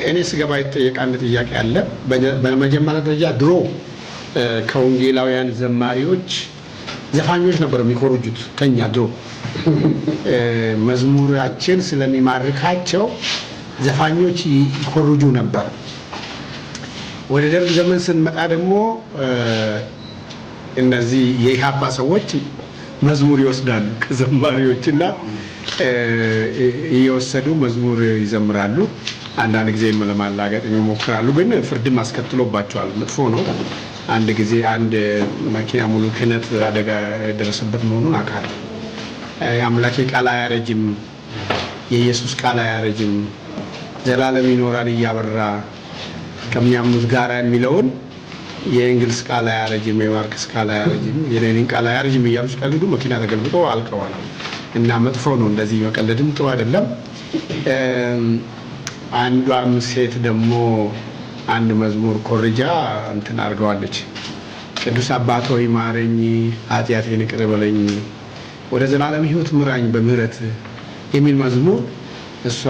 እኔ ስገባ የተጠየቀ አንድ ጥያቄ አለ። በመጀመሪያ ደረጃ ድሮ ከወንጌላውያን ዘማሪዎች ዘፋኞች ነበር የሚኮርጁት ከኛ ድሮ መዝሙራችን ስለሚማርካቸው ዘፋኞች ይኮርጁ ነበር። ወደ ደርግ ዘመን ስንመጣ ደግሞ እነዚህ የኢህአፓ ሰዎች መዝሙር ይወስዳሉ ከዘማሪዎችና እየወሰዱ መዝሙር ይዘምራሉ። አንዳንድ ጊዜ ለማላገጥ ይሞክራሉ፣ ግን ፍርድም አስከትሎባቸዋል። መጥፎ ነው። አንድ ጊዜ አንድ መኪና ሙሉ ክህነት አደጋ የደረሰበት መሆኑን አውቃለሁ። የአምላኬ ቃል አያረጅም፣ የኢየሱስ ቃል አያረጅም፣ ዘላለም ይኖራል እያበራ ከሚያምኑት ጋር የሚለውን የእንግሊዝ ቃል አያረጅም፣ የማርክስ ቃል አያረጅም፣ የሌኒን ቃል አያረጅም እያሉ ሲቀልዱ መኪና ተገልብጦ አልቀዋል። እና መጥፎ ነው። እንደዚህ መቀለድም ጥሩ አይደለም። አንዷም ሴት ደግሞ አንድ መዝሙር ኮርጃ እንትን አድርገዋለች። ቅዱስ አባት ሆይ ማረኝ፣ ኃጢአቴን ይቅር በለኝ፣ ወደ ዘላለም ሕይወት ምራኝ በምህረት የሚል መዝሙር እሷ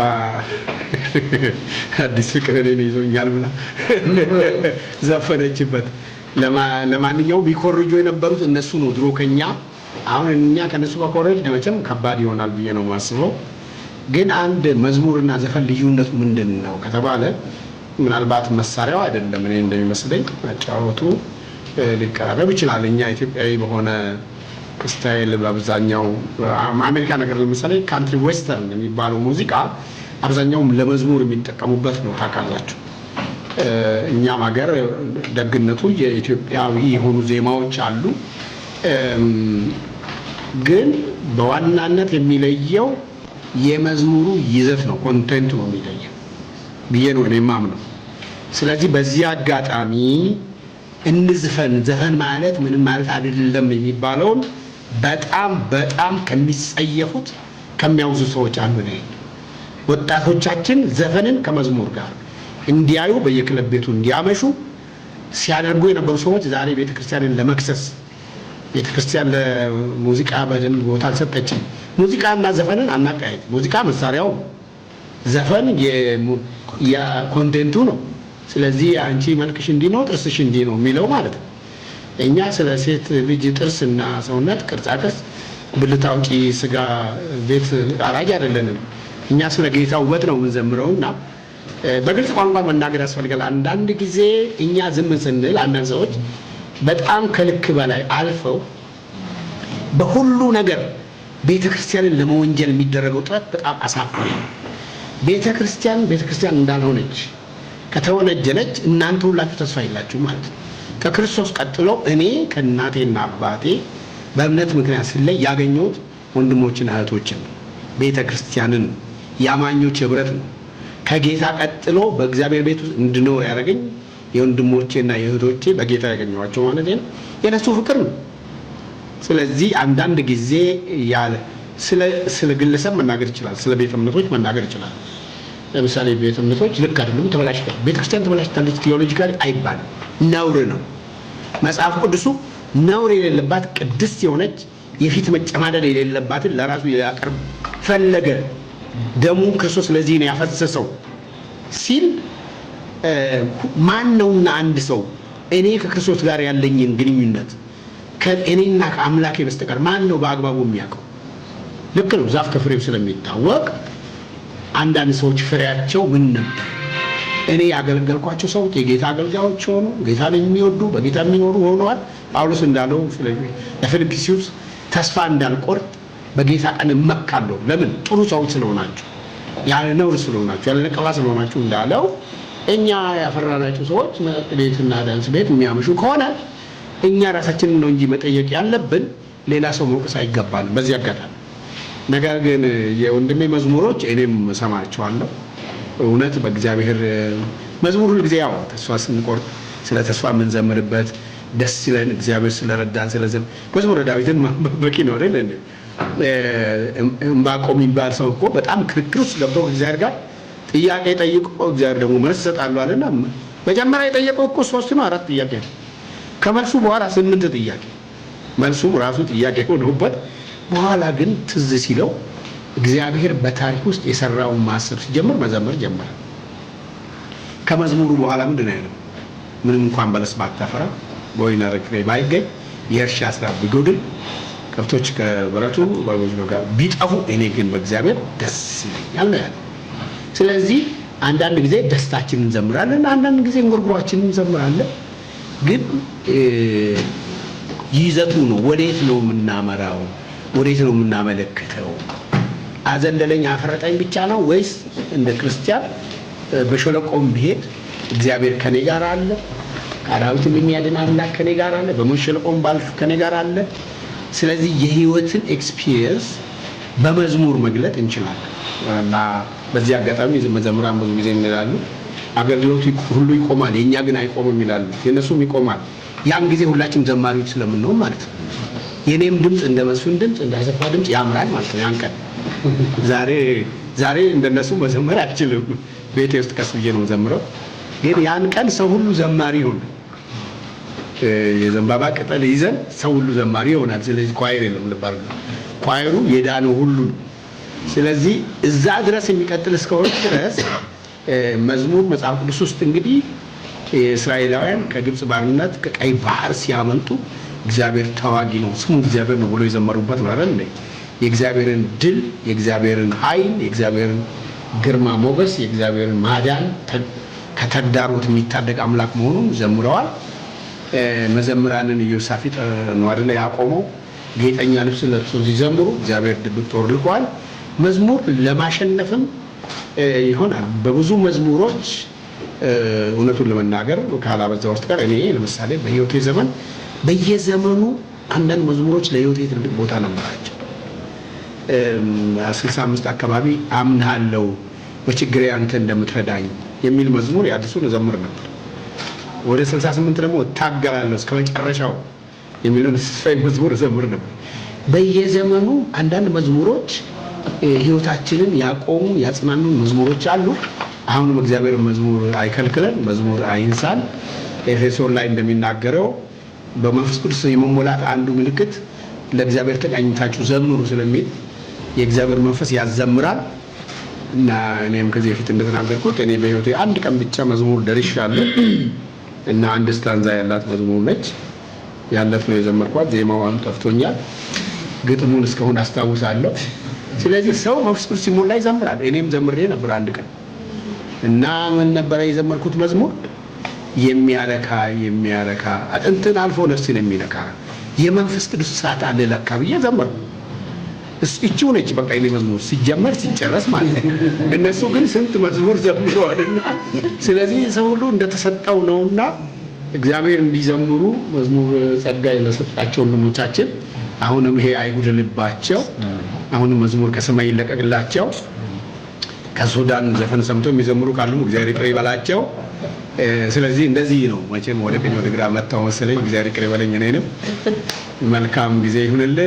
አዲስ ፍቅር እኔን ይዞኛል ብላ ዘፈነችበት። ለማንኛውም ቢኮርጁ የነበሩት እነሱ ነው ድሮ ከኛ። አሁን እኛ ከነሱ በኮረጅ መቼም ከባድ ይሆናል ብዬ ነው የማስበው። ግን አንድ መዝሙርና ዘፈን ልዩነቱ ምንድን ነው ከተባለ ምናልባት መሳሪያው አይደለም። እኔ እንደሚመስለኝ አጫወቱ ሊቀራረብ ይችላል። እኛ ኢትዮጵያዊ በሆነ ስታይል በአብዛኛው አሜሪካ ነገር ለምሳሌ ካንትሪ ዌስተርን የሚባለው ሙዚቃ አብዛኛውም ለመዝሙር የሚጠቀሙበት ነው ታውቃላችሁ። እኛም ሀገር ደግነቱ የኢትዮጵያዊ የሆኑ ዜማዎች አሉ። ግን በዋናነት የሚለየው የመዝሙሩ ይዘት ነው፣ ኮንቴንቱ ነው የሚለየው ብዬ ነው እኔ የማምነው። ስለዚህ በዚህ አጋጣሚ እንዝፈን፣ ዘፈን ማለት ምንም ማለት አይደለም የሚባለውን በጣም ከሚጸየፉት ከሚያውዙ ሰዎች አንዱ ነው። ወጣቶቻችን ዘፈንን ከመዝሙር ጋር እንዲያዩ በየክለብ ቤቱ እንዲያመሹ ሲያደርጉ የነበሩ ሰዎች ዛሬ ቤተክርስቲያንን ለመክሰስ ቤተክርስቲያን ለሙዚቃ በደንብ ቦታ አልሰጠችም። ሙዚቃና ዘፈንን አናቀያይም። ሙዚቃ መሳሪያው፣ ዘፈን የኮንቴንቱ ነው። ስለዚህ አንቺ መልክሽ እንዲህ ነው፣ ጥርስሽ እንዲህ ነው የሚለው ማለት ነው። እኛ ስለ ሴት ልጅ ጥርስና ሰውነት ቅርጻቅርጽ፣ ብልት አውጪ፣ ስጋ ቤት አራጅ አይደለንም። እኛ ስለ ጌታ ውበት ነው የምንዘምረውና በግልጽ ቋንቋ መናገር ያስፈልጋል። አንዳንድ ጊዜ እኛ ዝም ስንል አንዳንድ ሰዎች በጣም ከልክ በላይ አልፈው በሁሉ ነገር ቤተክርስቲያንን ለመወንጀል የሚደረገው ጥረት በጣም አሳፋሪ ነው። ቤተክርስቲያን እንዳልሆነች ከተወነጀለች እናንተ ሁላችሁ ተስፋ የላችሁ ማለት ነው። ከክርስቶስ ቀጥሎ እኔ ከእናቴና አባቴ በእምነት ምክንያት ስለይ ያገኘሁት ወንድሞችን እህቶችን ቤተክርስቲያንን የአማኞች ህብረት ነው። ከጌታ ቀጥሎ በእግዚአብሔር ቤት ውስጥ እንድኖር ያደረገኝ የወንድሞቼና የእህቶቼ በጌታ ያገኘኋቸው ማለት ነው የነሱ ፍቅር ነው። ስለዚህ አንዳንድ ጊዜ ያለ ስለ ግለሰብ መናገር ይችላል፣ ስለ ቤተ እምነቶች መናገር ይችላል። ለምሳሌ ቤተ እምነቶች ልክ አይደሉም፣ ተበላሽተዋል፣ ቤተክርስቲያን ተበላሽታለች ቲዮሎጂካሊ አይባልም፣ ነውር ነው። መጽሐፍ ቅዱሱ ነውር የሌለባት ቅድስት የሆነች የፊት መጨማደድ የሌለባትን ለራሱ ያቀርብ ፈለገ። ደሙ ክርስቶስ ለዚህ ነው ያፈሰሰው ሲል ማን ነውና አንድ ሰው እኔ ከክርስቶስ ጋር ያለኝን ግንኙነት ከእኔና ከአምላኬ በስተቀር ማን ነው በአግባቡ የሚያውቀው? ልክ ነው። ዛፍ ከፍሬው ስለሚታወቅ አንዳንድ ሰዎች ፍሬያቸው ምን ነበር? እኔ ያገለገልኳቸው ሰዎች የጌታ አገልጋዮች ሆኑ፣ ጌታን የሚወዱ በጌታ የሚኖሩ ሆነዋል። ጳውሎስ እንዳለው ለፊልጵስዩስ ተስፋ እንዳልቆርጥ በጌታ ቀን እመካለሁ። ለምን? ጥሩ ሰዎች ስለሆናችሁ፣ ያለ ነውር ስለሆናችሁ፣ ያለ ነቀፋ ስለሆናችሁ እንዳለው እኛ ያፈራናቸው ሰዎች ቤትና ዳንስ ቤት የሚያመሹ ከሆነ እኛ ራሳችንን ነው እንጂ መጠየቅ ያለብን፣ ሌላ ሰው መውቀስ አይገባንም በዚህ አጋጣሚ። ነገር ግን የወንድሜ መዝሙሮች እኔም ሰማቸዋለሁ። እውነት በእግዚአብሔር መዝሙር ሁሉ ጊዜ ያው ተስፋ ስንቆርጥ ስለ ተስፋ የምንዘምርበት ደስ ይለን እግዚአብሔር ስለረዳን ስለዘም መዝሙረ ዳዊትን በቂ ነው አይደል? ዕንባቆም የሚባል ሰው እኮ በጣም ክርክር ውስጥ ገብቶ እግዚአብሔር ጋር ጥያቄ ጠይቆ እግዚአብሔር ደግሞ መልስ ሰጣለሁ አለና መጀመሪያ የጠየቀው እኮ 3 ነው 4 ጥያቄ ነው። ከመልሱ በኋላ 8 ጥያቄ፣ መልሱ ራሱ ጥያቄ ሆኖበት በኋላ ግን ትዝ ሲለው እግዚአብሔር በታሪክ ውስጥ የሰራውን ማሰብ ሲጀምር መዘመር ጀመረ። ከመዝሙሩ በኋላ ምንድን ነው ያለው? ምንም እንኳን በለስ ባታፈራ በወይን ፍሬ ባይገኝ የእርሻ ስራ ቢጎድል ከብቶች ከበረቱ በጎች ጋር ቢጠፉ እኔ ግን በእግዚአብሔር ደስ ይለኛል ነው ያለው። ስለዚህ አንዳንድ ጊዜ ደስታችንን እንዘምራለን፣ አንዳንድ ጊዜ እንጉርጉሯችንን እንዘምራለን። ግን ይዘቱ ነው፣ ወዴት ነው የምናመራው? ወዴት ነው የምናመለክተው? አዘለለኝ አፈረጠኝ ብቻ ነው ወይስ እንደ ክርስቲያን በሸለቆም ቢሄድ እግዚአብሔር ከኔ ጋር አለ፣ ከአራዊትም የሚያድን አምላክ ከኔ ጋር አለ፣ በሞት ሸለቆም ባልፍ ከኔ ጋር አለ። ስለዚህ የህይወትን ኤክስፒሪየንስ በመዝሙር መግለጥ እንችላለን። እና በዚህ አጋጣሚ መዘምራን ብዙ ጊዜ ይላሉ አገልግሎቱ ሁሉ ይቆማል፣ የኛ ግን አይቆምም ይላሉ። የነሱም ይቆማል። ያን ጊዜ ሁላችንም ዘማሪዎች ስለምንሆን ማለት ነው። የኔም ድምጽ እንደ መስፍን ድምጽ እንደ አሰፋ ድምጽ ያምራል ማለት ነው። ያን ቀን ዛሬ እንደነሱ መዘመር አልችልም። ቤቴ ውስጥ ቀስ ብዬ ነው ዘምረው። ግን ያን ቀን ሰው ሁሉ ዘማሪ ይሆናል። የዘንባባ ቅጠል ይዘን ሰው ሁሉ ዘማሪ ይሆናል። ስለዚህ ኳየር የለም ልባል ኳየሩ የዳነው ሁሉ። ስለዚህ እዛ ድረስ የሚቀጥል እስከሆነ ድረስ መዝሙር መጽሐፍ ቅዱስ ውስጥ እንግዲህ እስራኤላውያን ከግብጽ ባርነት ከቀይ ባህር ሲያመልጡ እግዚአብሔር ተዋጊ ነው፣ ስሙ እግዚአብሔር ነው ብሎ የዘመሩበት ነው አይደል? የእግዚአብሔርን ድል፣ የእግዚአብሔርን ኃይል፣ የእግዚአብሔርን ግርማ ሞገስ፣ የእግዚአብሔርን ማዳን ከተግዳሮት የሚታደግ አምላክ መሆኑን ዘምረዋል። መዘምራንን ኢዮሳፊጥ ነው አይደል ያቆመው፣ ጌጠኛ ልብስ ለብሶ ሲዘምሩ እግዚአብሔር ድብቅ ጦር ልኳል። መዝሙር ለማሸነፍም ይሆናል። በብዙ መዝሙሮች እውነቱን ለመናገር ካላበዛ ውስጥ ጋር እኔ ለምሳሌ በህይወቴ ዘመን በየዘመኑ አንዳንድ መዝሙሮች ለህይወቴ ትልቅ ቦታ ነበራቸው። 65 አካባቢ አምናለሁ በችግሬ አንተ እንደምትረዳኝ የሚል መዝሙር ያድሱን እዘምር ነበር። ወደ 68 ደግሞ እታገላለሁ እስከ መጨረሻው የሚለውን ተስፋዬ መዝሙር እዘምር ነበር። በየዘመኑ አንዳንድ መዝሙሮች ህይወታችንን ያቆሙ ያጽናኑ መዝሙሮች አሉ። አሁንም እግዚአብሔር መዝሙር አይከልክለን፣ መዝሙር አይንሳን። ኤፌሶን ላይ እንደሚናገረው በመንፈስ ቅዱስ የመሞላት አንዱ ምልክት ለእግዚአብሔር ተቃኝታችሁ ዘምሩ ስለሚል የእግዚአብሔር መንፈስ ያዘምራል። እና እኔም ከዚህ በፊት እንደተናገርኩት እኔ በህይወቴ አንድ ቀን ብቻ መዝሙር ደርሻለሁ እና አንድ ስታንዛ ያላት መዝሙር ነች። ያለት ነው የዘመርኳት። ዜማዋን ጠፍቶኛል፣ ግጥሙን እስካሁን አስታውሳለሁ። ስለዚህ ሰው መንፈስ ቅዱስ ሲሞላ ይዘምራል። እኔም ዘምሬ ነበር አንድ ቀን እና ምን ነበር የዘመርኩት መዝሙር? የሚያረካ አጥንትን አልፎ ነፍስን የሚነካ የመንፈስ ቅዱስ እሳት አለ ለካ ብዬ ዘመርኩ። እቺው ነች በቃ የኔ መዝሙር ሲጀመር ሲጨረስ ማለት ነው። እነሱ ግን ስንት መዝሙር ዘምረዋልና ስለዚህ ሰው ሁሉ እንደተሰጠው ነውና እግዚአብሔር እንዲዘምሩ መዝሙር ጸጋ ለሰጣቸው ወንድሞቻችን አሁንም ይሄ አይጉድልባቸው። አሁንም መዝሙር ከሰማይ ይለቀቅላቸው። ከሱዳን ዘፈን ሰምተው የሚዘምሩ ካሉ እግዚአብሔር ይቅር ይበላቸው። ስለዚህ እንደዚህ ነው መቼም ወደ ቀኝ ወደ ግራ መታው መሰለኝ። እግዚአብሔር ይቅር ይበለኝ። እኔንም መልካም ጊዜ ይሁንልን።